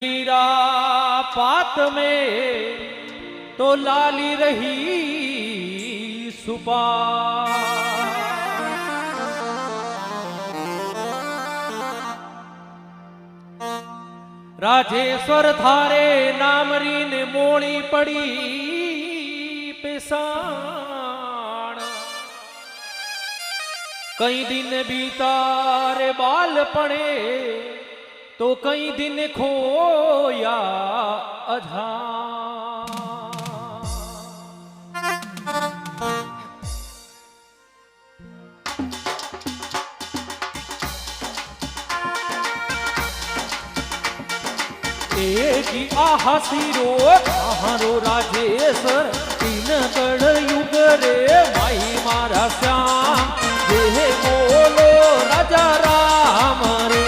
मीरा पात में तो लाली रही सुपा। राजेश्वर थारे नामरी ने मोड़ी पड़ी पेशान। कई दिन बीतारे बाल पड़े तो कई दिन खोया अधान। एक आहासीरो आहारो राजेश्वर तीन गढ़ युग रे माई मारा श्याम। जे बोलो राजा राम रे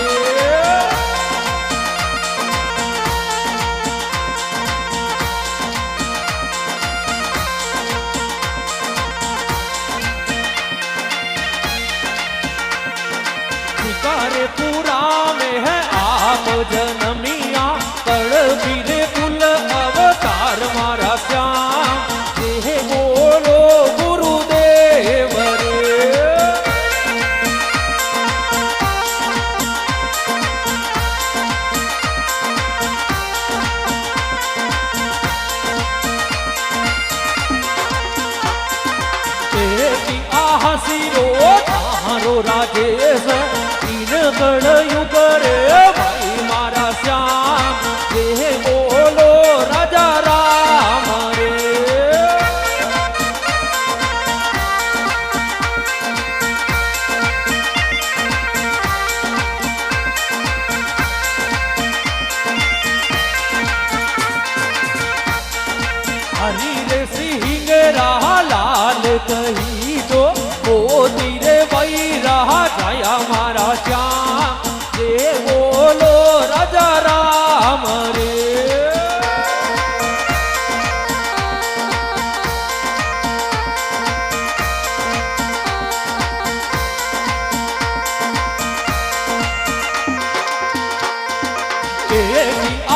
पूरा में है आप जनमिया कड़ बीरे कुल अवतार मारा श्याम। जे बोलो गुरुदेव रे तेरी आहासीरो तारो राजेश गढ़ युग रे भाई मारा श्याम। जे बोलो राजा राम रे हरी रे सिंह रहा लाल कही दो ओ तीरे वही रहा जाया मारा श्याम। जे बोलो राजा राम रे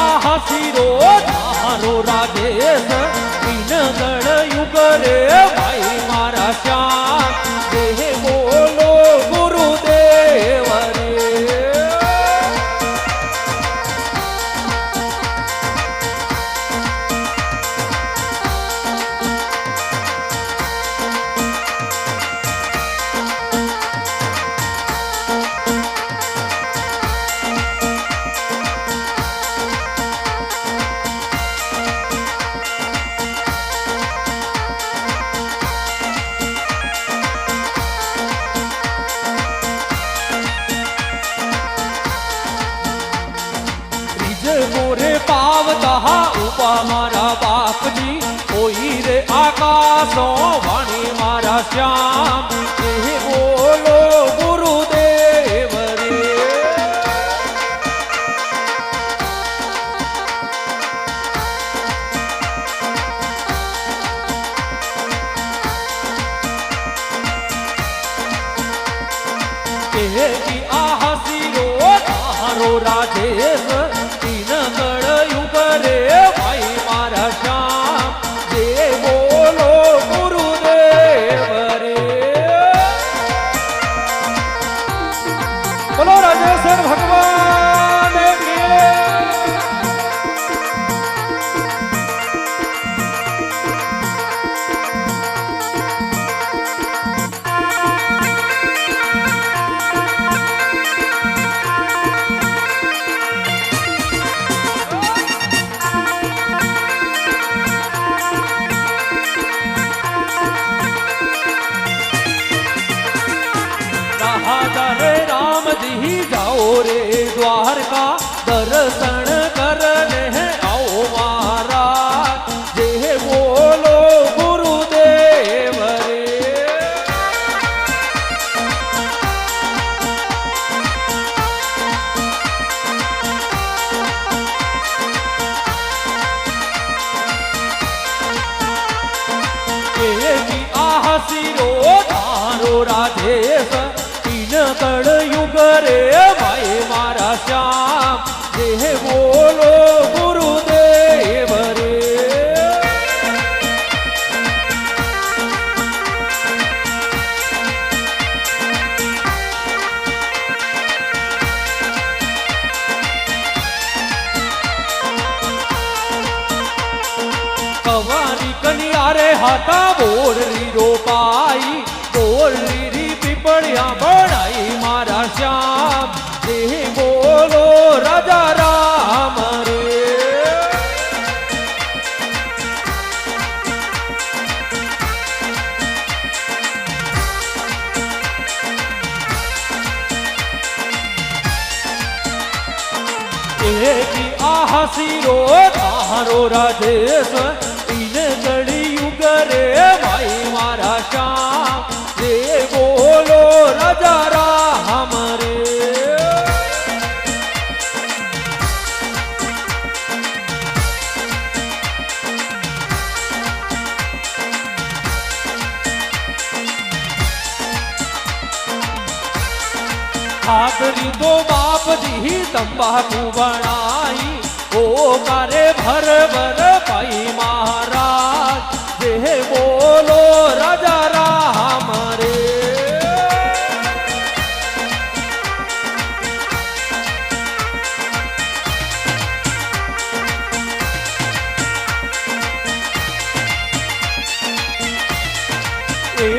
आहासीरो तारो राजेश तीन गढ़ युग रे भाई मारा श्याम। जे बोलो गुरुदेव रे मोरे पावता उपा मारा बाप जी कोई रे आकाशों वाणी मारा श्याम। जे बोलो गुरुदेव रे तेरी आहासीरो तारो राजेश गढ़ युग रे भाई मारा श्याम। जे बोलो गुरुदेव रे बोलो राजेश्वर भगवान की। राम जी जाओ रे द्वारका दर्शन करने आओ महाराज। जे बोलो गुरुदेव रे तेरी आहासीरो तारो राजेश तीन गढ़ युग रे भाई मारा श्याम। जे वो કવાની કનિયારે હતા બોરરી રોપાઈ બોરરી પીપળિયા ભણાઈ મારા શ્યામ દેહ બોલો રાજા રામ રે એકી આ હસીરો તારો રાજેશ ઈને ગળિયુગ રે ભાઈ મારા શ્યામ રે બોલો રાજા રામ રે ખાતરી તો બાપજી તંબાકુ બનાઈ ઓ કારે ભર ભર પાઈ મહારાજ જે બોલો રાજા રામ રે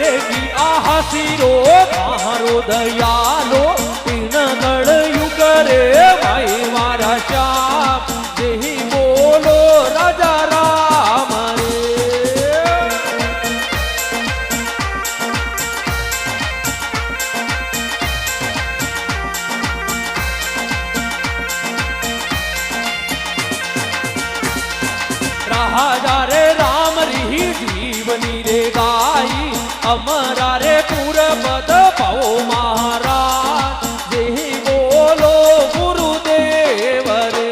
એકી આ હસીરો તારો દયાલો પીનગળ યુગ રે ભાઈ મારા શ્યામ દેહી બોલો રાજા રામ રે રાજા રે રામ રી જીવની રે ગાઈ અમરા રે પૂરપદ પાઓ મહારાજ દેહી બોલો ગુરુદેવ રે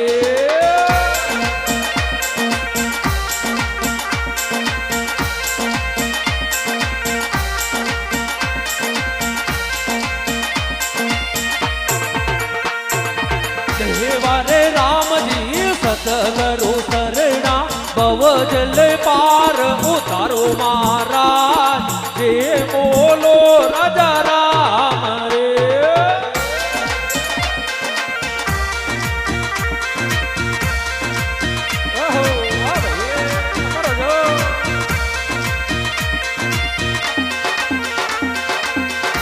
દેવા રે રામજી સતગરો શરણા ભવ જલ પાર ઉતારો મહારાજ જે બોલો રાજા રામ રે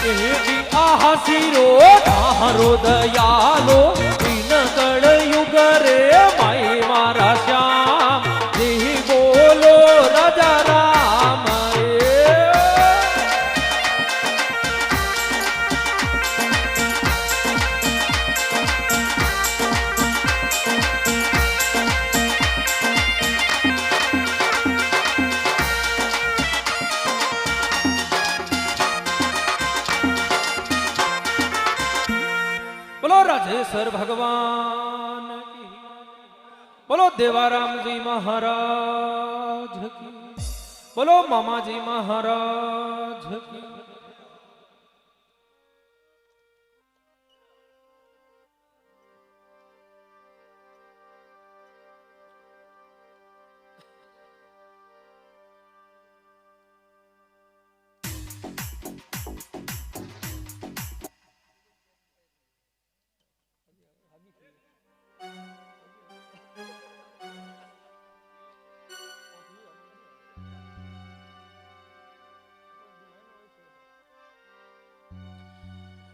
એવી આ હસીરો તારો દયાલો પીનગળ યુગ રે માઈ મારા શ્યામ દેહી બોલો રાજા રામ રે બોલો રાજેશ્વર ભગવાન કી બોલો દેવારામ જી મહારાજ કી બોલો મામાજી મહારાજ કી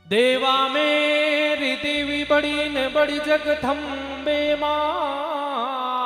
देवा मेरी देवी बड़ी न बड़ी जग थम्बे माँ